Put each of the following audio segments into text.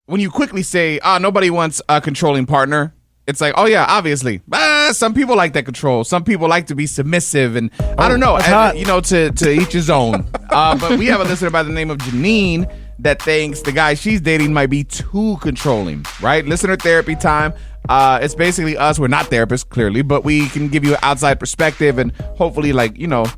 when you quickly say, nobody wants a controlling partner, it's like, oh yeah, obviously. Some people like that control. Some people like to be submissive, and I don't know, to each his own. But we have a listener by the name of Janine that thinks the guy she's dating might be too controlling, right? Listener therapy time. It's basically us. We're not therapists, clearly, but we can give you an outside perspective and hopefully,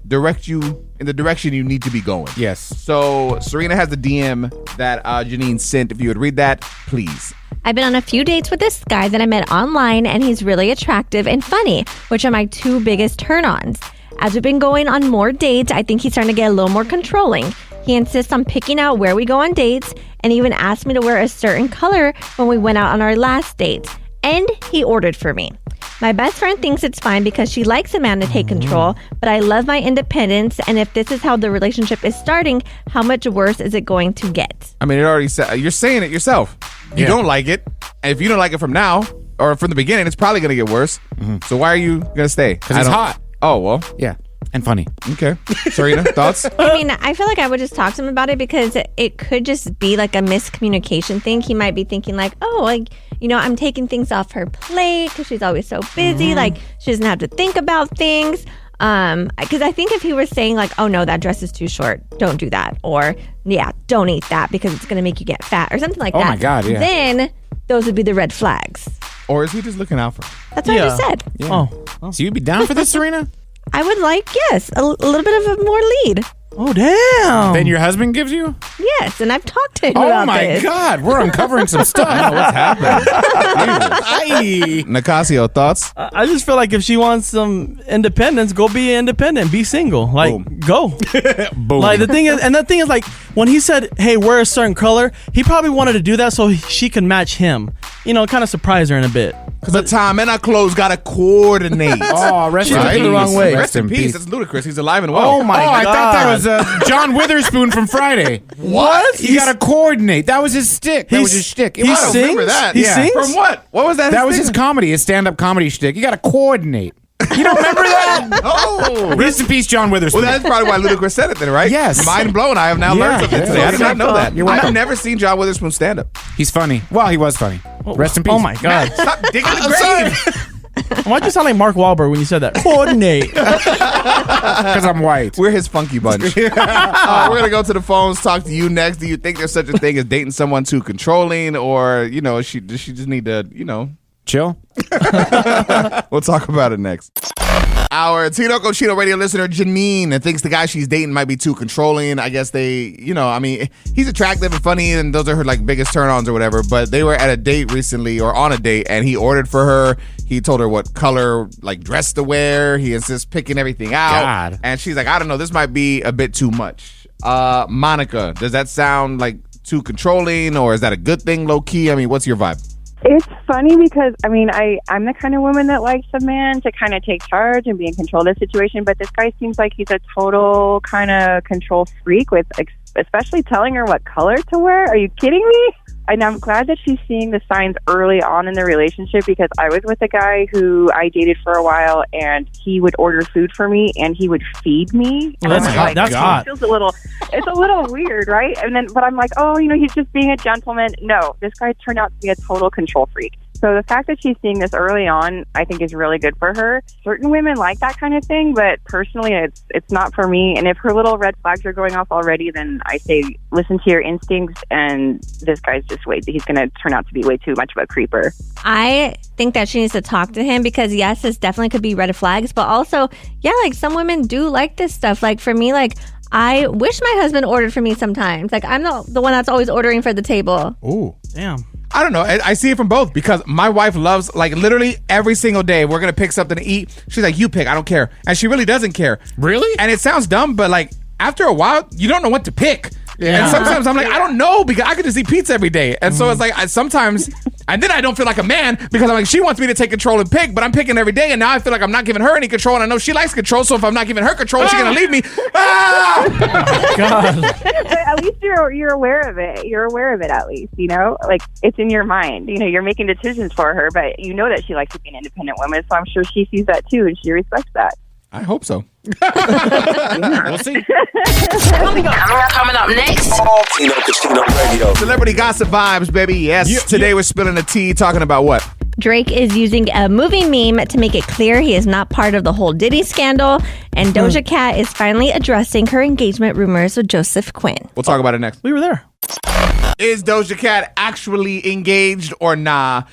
direct you in the direction you need to be going. Yes. So Serina has the DM that Janine sent. If you would read that, please. I've been on a few dates with this guy that I met online, and he's really attractive and funny, which are my two biggest turn-ons. As we've been going on more dates, I think he's starting to get a little more controlling. He insists on picking out where we go on dates, and even asked me to wear a certain color when we went out on our last date. And he ordered for me. My best friend thinks it's fine because she likes a man to take control, but I love my independence, and if this is how the relationship is starting, how much worse is it going to get? I mean, it already said, you're saying it yourself. You don't like it, and if you don't like it from now, or from the beginning, it's probably going to get worse. Mm-hmm. So why are you going to stay? Because it's hot. Oh, well. Yeah. And funny. Okay. Serena, thoughts? I mean, I feel like I would just talk to him about it because it could just be like a miscommunication thing. He might be thinking like, I'm taking things off her plate because she's always so busy. Like, she doesn't have to think about things. Because I think if he was saying like, oh no, that dress is too short, don't do that. Or, yeah, don't eat that because it's going to make you get fat or something like that. Oh my God, yeah. Then those would be the red flags. Or is he just looking out for her? That's what I just said. Yeah. Oh. So you'd be down for this, Serena? I would like, yes, a little bit of a more lead. Oh, damn. Then your husband gives you? Yes, and I've talked to him about this. Oh, my God. We're uncovering some stuff. What's happening? Nicasio, thoughts? I just feel like if she wants some independence, go be independent. Be single. Like, Boom. Go. Boom. Like, the thing is, like, when he said, hey, wear a certain color, he probably wanted to do that so she can match him. Kind of surprise her in a bit. The time and our clothes got to coordinate. Oh, rest She in took it peace. the wrong way. Rest in peace. That's ludicrous. He's alive and well. Oh, my God. I thought that was John Witherspoon from Friday. What? You got to coordinate. That was his stick. That was his shtick. He I don't remember sings? that. He sings? From what? What was that? That was his comedy, his stand-up comedy shtick. You got to coordinate. You don't remember that? Oh. Rest in peace, John Witherspoon. Well, that's probably why Ludacris said it then, right? Yes. Mind blown. I have now learned something today. I did not know that. You're welcome. I've never seen John Witherspoon stand up. He's funny. Well, he was funny. Rest in peace. Oh, my God. Stop digging the grave. Why'd you sound like Mark Wahlberg when you said that? Coordinate. Because I'm white. We're his funky bunch. We're going to go to the phones, talk to you next. Do you think there's such a thing as dating someone too controlling, or, does she just need to, Chill. We'll talk about it next. Our Tino Cochino radio listener, Janine, thinks the guy she's dating might be too controlling. I guess he's attractive and funny, and those are her biggest turn-ons or whatever, but they were at a date recently, or on a date, and he ordered for her. He told her what color dress to wear. He insists picking everything out. God. And she's like, I don't know, this might be a bit too much. Monica, does that sound like too controlling, or is that a good thing, low-key? I mean, what's your vibe? It's funny because, I'm the kind of woman that likes a man to kind of take charge and be in control of the situation, but this guy seems like he's a total kind of control freak with especially telling her what color to wear. Are you kidding me? And I'm glad that she's seeing the signs early on in the relationship, because I was with a guy who I dated for a while, and he would order food for me and he would feed me. Well, that's hot. That's hot. It's a little weird, right? But I'm like, he's just being a gentleman. No, this guy turned out to be a total control freak. So the fact that she's seeing this early on, I think is really good for her. Certain women like that kind of thing, but personally, it's not for me. And if her little red flags are going off already, then I say listen to your instincts. And this guy's he's going to turn out to be way too much of a creeper. I think that she needs to talk to him because, yes, this definitely could be red flags. But also, yeah, some women do like this stuff. For me, I wish my husband ordered for me sometimes. I'm the one that's always ordering for the table. Ooh. Damn. I don't know. I see it from both, because my wife loves, literally every single day, we're going to pick something to eat. She's like, you pick, I don't care. And she really doesn't care. Really? And it sounds dumb, but after a while, you don't know what to pick. Yeah. And sometimes I'm like, I don't know, because I could just eat pizza every day. And so it's sometimes, and then I don't feel like a man, because I'm like, she wants me to take control and pick, but I'm picking every day, and now I feel like I'm not giving her any control, and I know she likes control, so if I'm not giving her control, she's going to leave me. Oh, God. But at least you're aware of it. You're aware of it, at least, it's in your mind. You're making decisions for her, but you know that she likes to be an independent woman, so I'm sure she sees that too, and she respects that. I hope so. We'll see. Coming up next. Tino Casino Radio. Celebrity gossip vibes, baby. Yes. Today we're spilling the tea, talking about what? Drake is using a movie meme to make it clear he is not part of the whole Diddy scandal. And Doja Cat is finally addressing her engagement rumors with Joseph Quinn. We'll talk about it next. We were there. Is Doja Cat actually engaged or nah?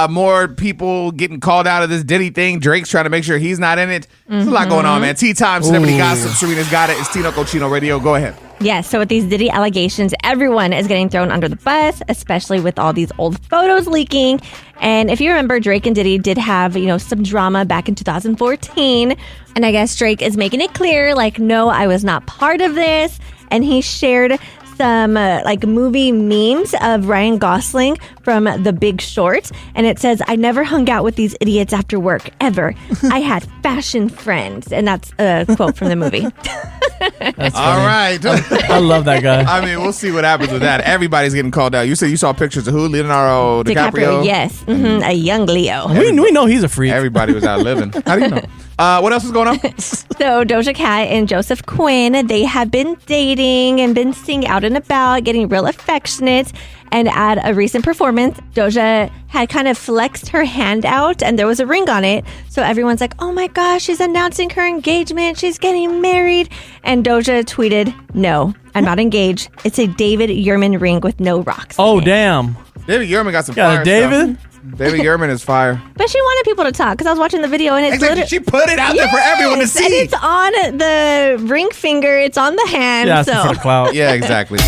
More people getting called out of this Diddy thing. Drake's trying to make sure he's not in it. There's a lot going on, man. Tea time, celebrity gossip. Serena's got it. It's Tino Cochino Radio. Go ahead. Yeah, so with these Diddy allegations, everyone is getting thrown under the bus, especially with all these old photos leaking. And if you remember, Drake and Diddy did have, some drama back in 2014. And I guess Drake is making it clear, like, no, I was not part of this. And he shared some movie memes of Ryan Gosling from The Big Short, and it says, "I never hung out with these idiots after work ever. I had fashion friends," and that's a quote from the movie. All right. I love that guy. I mean, we'll see what happens with that. Everybody's getting called out. You said you saw pictures of who? Leonardo DiCaprio? Yes, a young Leo. We know he's a freak. Everybody was out living. How do you know? What else is going on? So Doja Cat and Joseph Quinn, they have been dating and been seen out and about, getting real affectionate. And at a recent performance, Doja had kind of flexed her hand out and there was a ring on it. So everyone's like, oh my gosh, she's announcing her engagement. She's getting married. And Doja tweeted, "No, I'm not engaged. It's a David Yurman ring with no rocks." Oh, in it." damn. David Yurman got some Got fire a David? stuff. David Yurman is fire. But she wanted people to talk because I was watching the video and it's Exactly. She put it out there for everyone to see. And it's on the ring finger. It's on the hand. Yeah, so. for the clout. Yeah, exactly.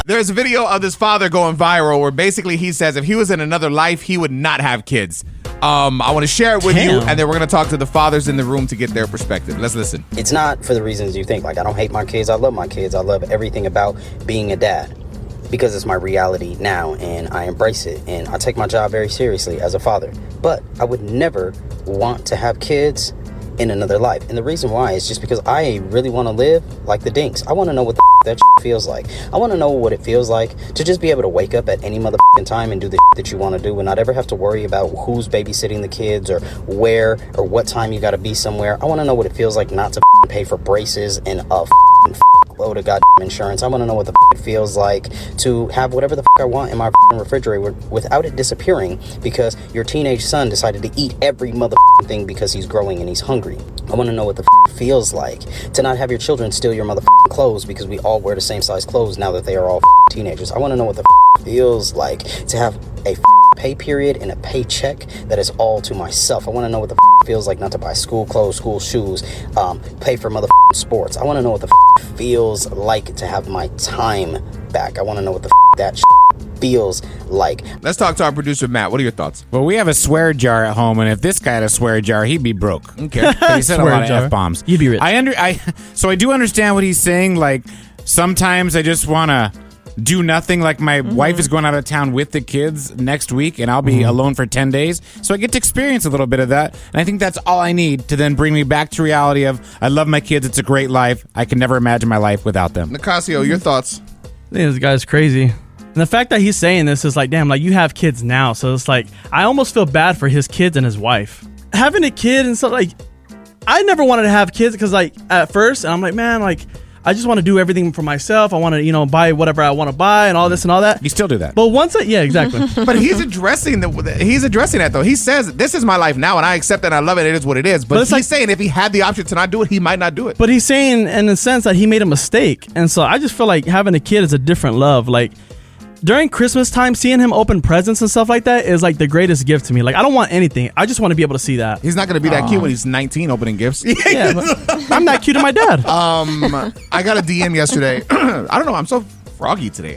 There's a video of this father going viral where basically he says if he was in another life, he would not have kids. I want to share it with you, and then we're going to talk to the fathers in the room to get their perspective. Let's listen. It's not for the reasons you think. Like, I don't hate my kids. I love my kids. I love everything about being a dad because it's my reality now, and I embrace it, and I take my job very seriously as a father. But I would never want to have kids in another life. And the reason why is just because I really want to live like the Dinks. I want to know what the that feels like. I want to know what it feels like to just be able to wake up at any motherfucking time and do the that you want to do and not ever have to worry about who's babysitting the kids or where or what time you got to be somewhere. I want to know what it feels like not to pay for braces and a load of goddamn insurance. I want to know what the it feels like to have whatever the I want in my refrigerator without it disappearing because your teenage son decided to eat every motherfucking thing because he's growing and he's hungry. I want to know what the feels like to not have your children steal your motherfucking clothes because we all wear the same size clothes now that they are all teenagers. I want to know what the feels like to have a pay period and a paycheck that is all to myself. I want to know what the feels like not to buy school clothes, school shoes, pay for motherfucking sports. I want to know what the feels like to have my time back. I want to know what the that feels like. Let's talk to our producer, Matt. What are your thoughts? Well, we have a swear jar at home, and if this guy had a swear jar, he'd be broke. Okay. He said a lot of F-bombs. You'd be rich. So I do understand what he's saying. Like, sometimes I just want to do nothing. Like, my wife is going out of town with the kids next week, and I'll be alone for 10 days. So I get to experience a little bit of that. And I think that's all I need to then bring me back to reality of, I love my kids. It's a great life. I can never imagine my life without them. Nicasio, your thoughts? I think this guy's crazy. And the fact that he's saying this is like, damn, like you have kids now. So it's like, I almost feel bad for his kids and his wife. Having a kid and stuff, like, I never wanted to have kids because, like, at first, and I'm like, man, like, I just want to do everything for myself. I want to, buy whatever I want to buy and all this and all that. You still do that. But once yeah, exactly. But he's addressing that, though. He says, this is my life now, and I accept it, and I love it. It is what it is. But he's like, saying if he had the option to not do it, he might not do it. But he's saying in the sense that he made a mistake. And so I just feel like having a kid is a different love. Like, during Christmas time, seeing him open presents and stuff like that is like the greatest gift to me. Like, I don't want anything. I just want to be able to see that. He's not going to be that cute when he's 19 opening gifts. Yeah, but I'm not cute to my dad. I got a DM yesterday. I don't know. I'm so froggy today.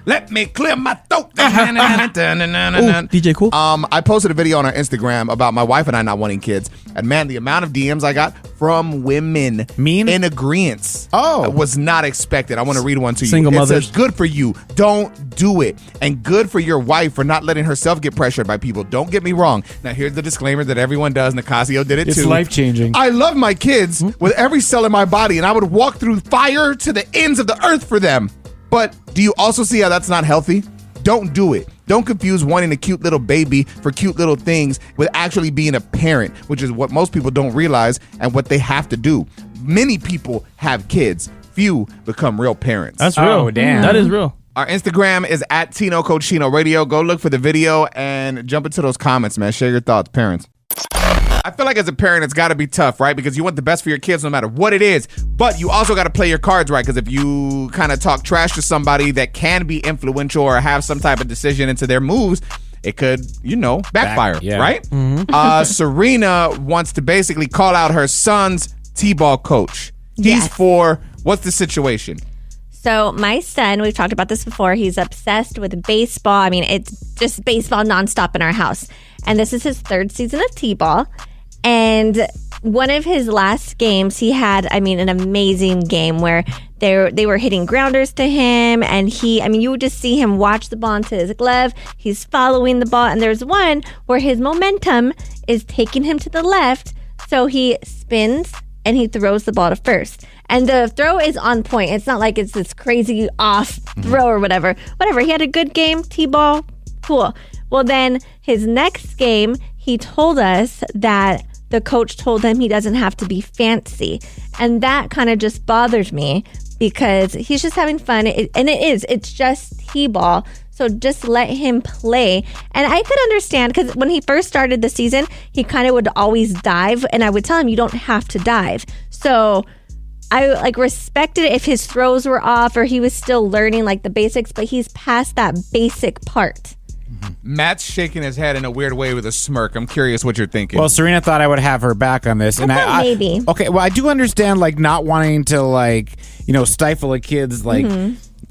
Let me clear my throat. Ooh, DJ Cool. I posted a video on our Instagram about my wife and I not wanting kids. And man, the amount of DMs I got from women in agreement was not expected. I want to read one to you. Single mothers. It says, good for you. Don't do it. And good for your wife for not letting herself get pressured by people. Don't get me wrong. Now, here's the disclaimer that everyone does. Nicasio did it too. It's life-changing. I love my kids with every cell in my body, and I would walk through fire to the ends of the earth for them. But do you also see how that's not healthy? Don't do it. Don't confuse wanting a cute little baby for cute little things with actually being a parent, which is what most people don't realize and what they have to do. Many people have kids. Few become real parents. That's real. Oh, damn. That is real. Our Instagram is at Tino Cochino Radio. Go look for the video and jump into those comments, man. Share your thoughts, parents. I feel like as a parent, it's got to be tough, right? Because you want the best for your kids no matter what it is. But you also got to play your cards right. Because if you kind of talk trash to somebody that can be influential or have some type of decision into their moves, it could, backfire, right? Mm-hmm. Serina wants to basically call out her son's T-ball coach. He's 4. What's the situation? So my son, we've talked about this before, he's obsessed with baseball. I mean, it's just baseball nonstop in our house. And this is his 3rd season of T-ball. And one of his last games, he had, an amazing game where they were hitting grounders to him. And you would just see him watch the ball into his glove. He's following the ball. And there's one where his momentum is taking him to the left. So he spins and he throws the ball to first. And the throw is on point. It's not like it's this crazy off throw or whatever. Whatever. He had a good game. T-ball. Cool. Well, then his next game, he told us that the coach told him he doesn't have to be fancy. And that kind of just bothers me because he's just having fun. It's just T-ball. So just let him play. And I could understand because when he first started the season, he kind of would always dive. And I would tell him, you don't have to dive. So I respected it if his throws were off or he was still learning the basics, but he's past that basic part. Matt's shaking his head in a weird way with a smirk. I'm curious what you're thinking. Well, Serina thought I would have her back on this. Maybe. Okay, well, I do understand, not wanting to, stifle a kid's,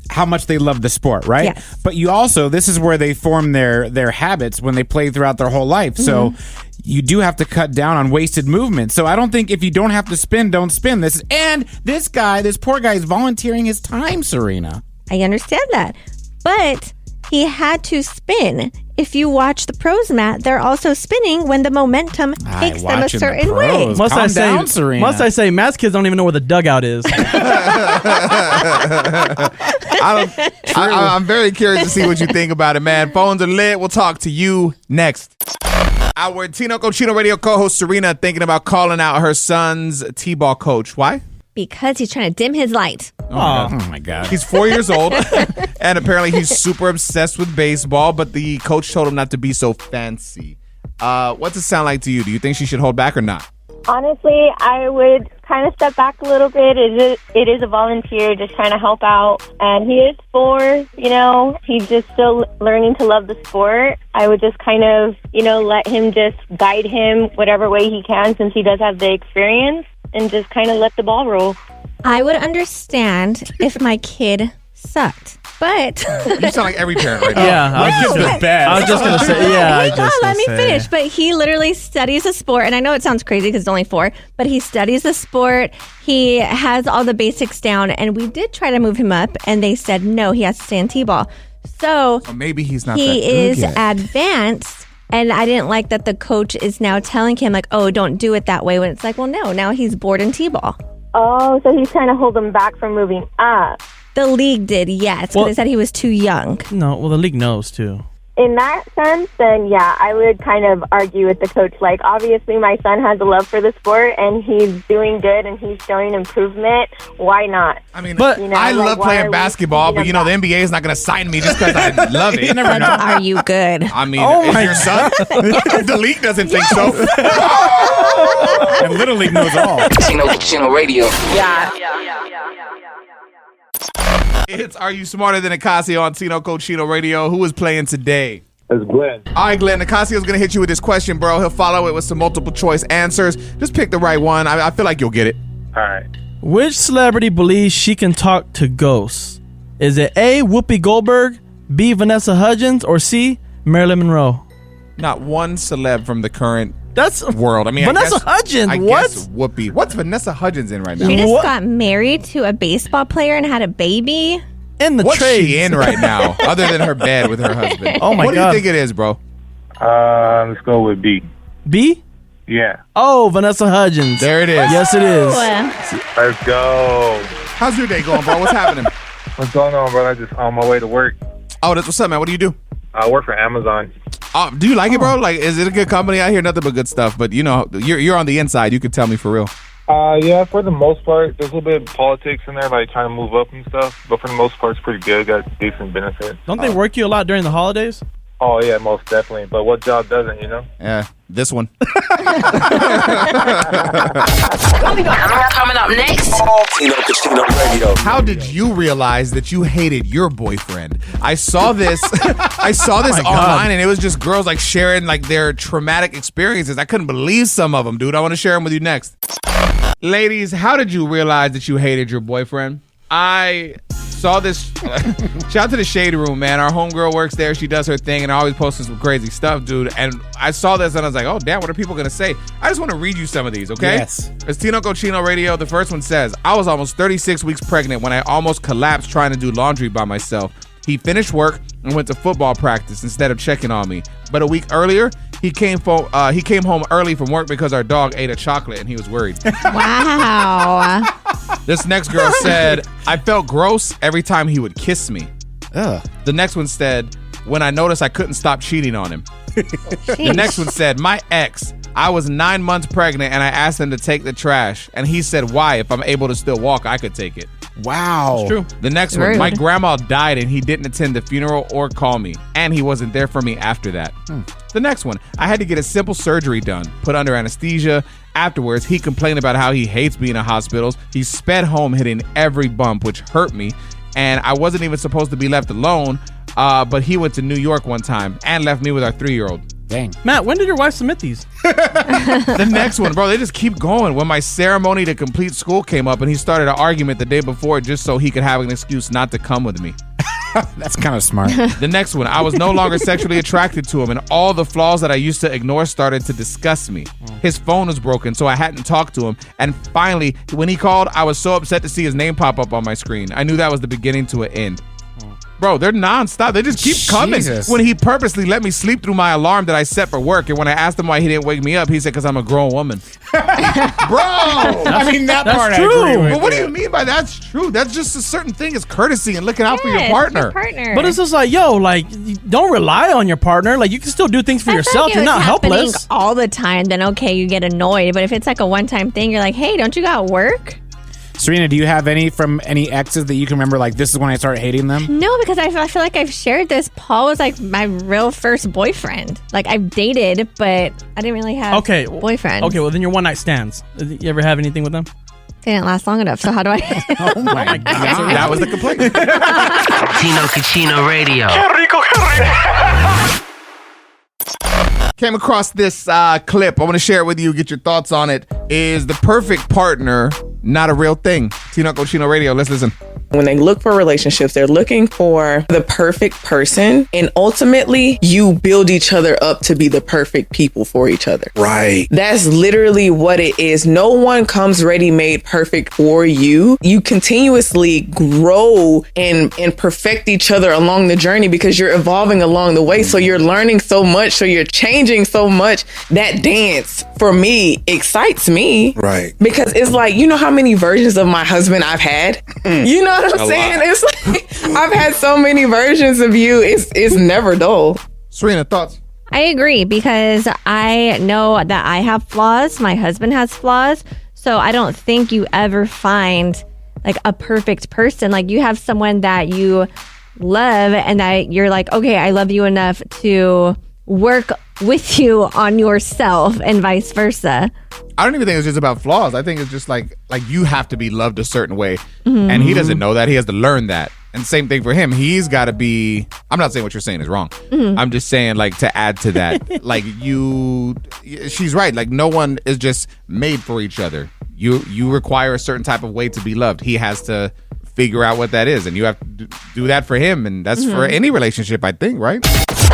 how much they love the sport, right? Yes. But you also, this is where they form their habits when they play throughout their whole life. So you do have to cut down on wasted movement. So I don't think if you don't have to spin, don't spin. This poor guy is volunteering his time, Serina. I understand that. But he had to spin. If you watch the pros, Matt, they're also spinning when the momentum takes them a certain way. Must I say, Matt's kids don't even know where the dugout is. I'm very curious to see what you think about it, man. Phones are lit. We'll talk to you next. Our Tino Cochino Radio co-host Serina thinking about calling out her son's T-ball coach. Why? Because he's trying to dim his light. Oh my God. He's 4 years old, and apparently he's super obsessed with baseball, but the coach told him not to be so fancy. What's it sound like to you? Do you think she should hold back or not? Honestly, I would kind of step back a little bit. It is a volunteer just trying to help out. And he is 4, he's just still learning to love the sport. I would just kind of, let him just guide him whatever way he can since he does have the experience and just kind of let the ball roll. I would understand if my kid sucked. But you sound like every parent right now. Yeah, my kid's the best. I was just gonna say, let me finish. But he literally studies the sport, and I know it sounds crazy because it's only 4, but he studies the sport. He has all the basics down, and we did try to move him up, and they said no, he has to stay in T-ball. So maybe he's not. He that good is yet. Advanced. And I didn't like that the coach is now telling him oh, don't do it that way. When it's well, no, now he's bored in T-ball. Oh, so he's trying to hold him back from moving up. The league did, yes, because they said he was too young. No, well, the league knows too. In that sense, then yeah, I would kind of argue with the coach. Obviously, my son has a love for the sport, and he's doing good, and he's showing improvement. Why not? I mean, I love playing basketball, but the NBA is not going to sign me just because I love it. You never know. Are you good? I mean, is your son? The league doesn't think so. And Little League knows all. Tino Radio. Yeah. It's Are You Smarter Than Nicasio on Tino Cochino Radio. Who is playing today? It's Glenn. All right, Glenn. Nicasio's going to hit you with this question, bro. He'll follow it with some multiple choice answers. Just pick the right one. I feel like you'll get it. All right. Which celebrity believes she can talk to ghosts? Is it A, Whoopi Goldberg, B, Vanessa Hudgens, or C, Marilyn Monroe? Not one celeb from the current That's world. I mean, Vanessa Hudgens. I What? guess Whoopi. What's Vanessa Hudgens in right now? She just What? got married to a baseball player and had a baby. In the What's trades. she in right now, other than her bed with her husband? Oh, my What God. do you think it is, bro? Let's go with B. B? Yeah. Oh, Vanessa Hudgens. There it is. Yes, it is. Let's go. How's your day going, bro? What's happening? What's going on, brother? Just on my way to work. Oh, that's what's up, man. What do you do? I work for Amazon. Do you like it, bro? Like, is it a good company? I hear nothing but good stuff, but you know, you're on the inside. You could tell me for real. Yeah, for the most part, there's a little bit of politics in there, like trying to move up and stuff. But for the most part, it's pretty good. Got decent benefits. Don't they work you a lot during the holidays? Oh, yeah, most definitely. But what job doesn't, you know? Yeah, this one. Coming up next. Nicasio Radio. How did you realize that you hated your boyfriend? I saw this. I saw this online, and it was just girls like sharing like their traumatic experiences. I couldn't believe some of them, dude. I want to share them with you next. Ladies, how did you realize that you hated your boyfriend? I saw this. Shout out to the Shade Room, man. Our homegirl works there. She does her thing and always posting some crazy stuff, dude. And I saw this and I was like, oh, damn, what are people going to say? I just want to read you some of these, okay? Yes. It's Tino Cochino Radio. The first one says, I was almost 36 weeks pregnant when I almost collapsed trying to do laundry by myself. He finished work and went to football practice instead of checking on me. But a week earlier, he came home early from work because our dog ate a chocolate and he was worried. Wow. This next girl said, I felt gross every time he would kiss me. Ugh. The next one said, when I noticed I couldn't stop cheating on him. The next one said, my ex, I was 9 months pregnant and I asked him to take the trash. And he said, why? If I'm able to still walk, I could take it. Wow. It's true. The next one, my grandma died and he didn't attend the funeral or call me. And he wasn't there for me after that. The next one, I had to get a simple surgery done, put under anesthesia. Afterwards, he complained about how he hates being in hospitals. He sped home hitting every bump, which hurt me. And I wasn't even supposed to be left alone. But he went to New York one time and left me with our 3-year-old. Dang. Matt, when did your wife submit these? The next one, bro, they just keep going. When my ceremony to complete school came up and he started an argument the day before just so he could have an excuse not to come with me. That's kind of smart. The next one, I was no longer sexually attracted to him and all the flaws that I used to ignore started to disgust me. His phone was broken, so I hadn't talked to him. And finally, when he called, I was so upset to see his name pop up on my screen. I knew that was the beginning to an end. Bro, they're nonstop. They just keep coming. Jesus. When he purposely let me sleep through my alarm that I set for work, and when I asked him why he didn't wake me up, he said, because I'm a grown woman. Bro! I mean, that part true. I agree with. But what do you mean by that's true? That's just a certain thing. It's courtesy and looking out for your Yes, partner. But it's just like, yo, like, don't rely on your partner. Like, you can still do things for yourself. You're not helpless. All the time, then okay, you get annoyed. But if it's like a one-time thing, you're like, hey, don't you got work? Serena, do you have any from any exes that you can remember, like, this is when I started hating them? No, because I feel like I've shared this. Paul was like my real first boyfriend. Like, I've dated, but I didn't really have boyfriends. Okay, well, then your one-night stands. You ever have anything with them? They didn't last long enough, so how do I... Oh, my God. That was the complaint. Tino Cochino Radio. Came across this clip. I want to share it with you. Get your thoughts on it. Is the perfect partner not a real thing? Tino Cochino Radio. Let's listen. When they look for relationships, they're looking for the perfect person. And ultimately, you build each other up to be the perfect people for each other. Right. That's literally what it is. No one comes ready-made perfect for you. You continuously grow and perfect each other along the journey because you're evolving along the way. So you're learning so much. So you're changing so much. That dance, for me, excites me. Right. Because it's like, you know how many versions of my husband I've had? You know what I'm saying? It's like, I've had so many versions of you. It's never dull. Serena, thoughts? I agree because I know that I have flaws. My husband has flaws. So I don't think you ever find like a perfect person. Like you have someone that you love and that you're like, okay, I love you enough to work with you on yourself and vice versa. I don't even think it's just about flaws. I think it's just like you have to be loved a certain way. And he doesn't know that. He has to learn that. And same thing for him. He's got to be, I'm not saying what you're saying is wrong. I'm just saying like to add to that, like she's right. Like no one is just made for each other. You require a certain type of way to be loved. He has to figure out what that is. And you have to do that for him. And that's for any relationship, I think, right?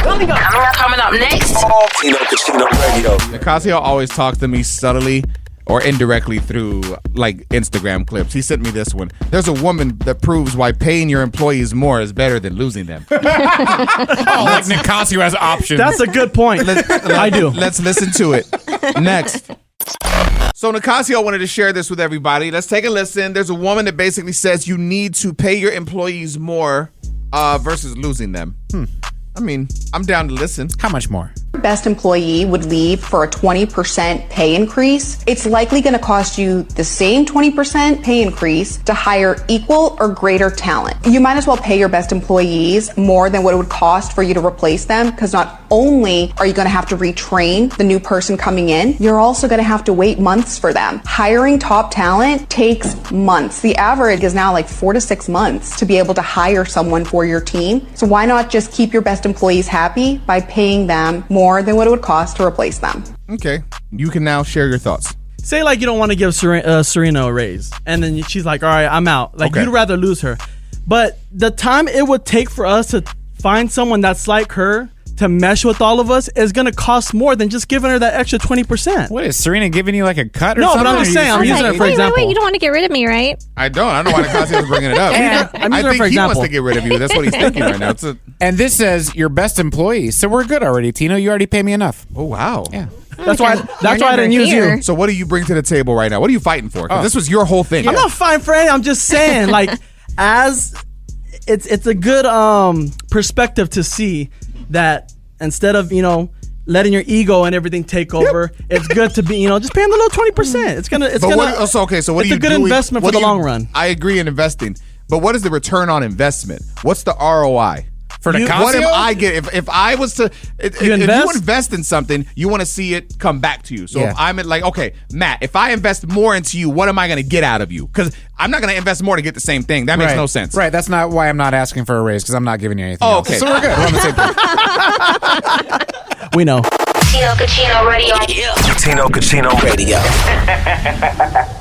Coming up next. Tino Cochino Radio. Nicasio always talks to me subtly or indirectly through like Instagram clips. He sent me this one. There's a woman that proves why paying your employees more is better than losing them. Like Nicasio has options. That's a good point. I do. Let's listen to it. Next. So Nicasio wanted to share this with everybody. Let's take a listen. There's a woman that basically says you need to pay your employees more versus losing them. I mean, I'm down to listen. How much more? Best employee would leave for a 20% pay increase, it's likely going to cost you the same 20% pay increase to hire equal or greater talent. You might as well pay your best employees more than what it would cost for you to replace them, because not only are you going to have to retrain the new person coming in, you're also going to have to wait months for them. Hiring top talent takes months. The average is now like 4 to 6 months to be able to hire someone for your team. So why not just keep your best employees happy by paying them more than what it would cost to replace them? Okay. You can now share your thoughts. Say like you don't want to give Serena a raise, and then she's like, all right, I'm out. Like Okay. you'd rather lose her. But the time it would take for us to find someone that's like her to mesh with all of us is going to cost more than just giving her that extra 20%. What is Serena giving you like a cut or No, something? but I'm just saying, I'm using it for example. Wait, you don't want to get rid of me, right? I don't know why Nicasio is bringing it up. I'm I using it think for he example. wants to get rid of you. That's what he's thinking right now. And this says your best employee. So we're good already, Tino. You already pay me enough. Oh, wow. Yeah. That's why I didn't use you. So what do you bring to the table right now? What are you fighting for? 'Cause this was your whole thing. I'm not fighting for anything. I'm just saying, like, as it's a good perspective to see that instead of letting your ego and everything take over, it's good to be just paying the little 20%. It's gonna. So what it's are you a good doing? investment for the long run. I agree in investing, but what is the return on investment? What's the ROI? For Nicasio? What am I getting? If I was to, if you invest in something, you want to see it come back to you. So if I'm like, okay, Matt, if I invest more into you, what am I going to get out of you? Because I'm not going to invest more to get the same thing. That makes no sense. Right. That's not why I'm not asking for a raise, because I'm not giving you anything. Oh, else. okay. So we're good. We're on the same page. We know. Tino Cucino Radio. Tino Cucino Radio.